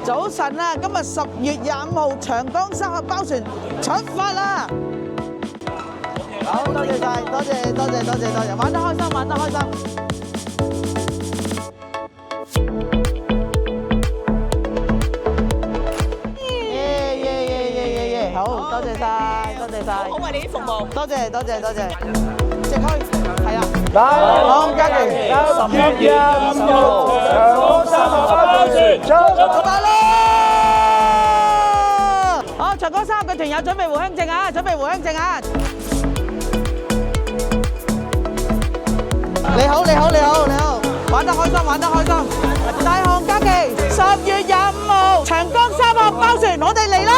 早晨啊，今日10月25號長江三峽包船出發啦！好，多謝晒，多謝，玩得開心，玩得開心。耶！好，多謝晒，多謝晒，好為你啲服務，多謝，直開，係啊，好，嘉琪，10月25號長江三峽包船出發啦！好，長江三峽嘅團友準備回鄉證啊！你好，玩得開心！大項假期10月25號長江三峽包船，我哋嚟啦！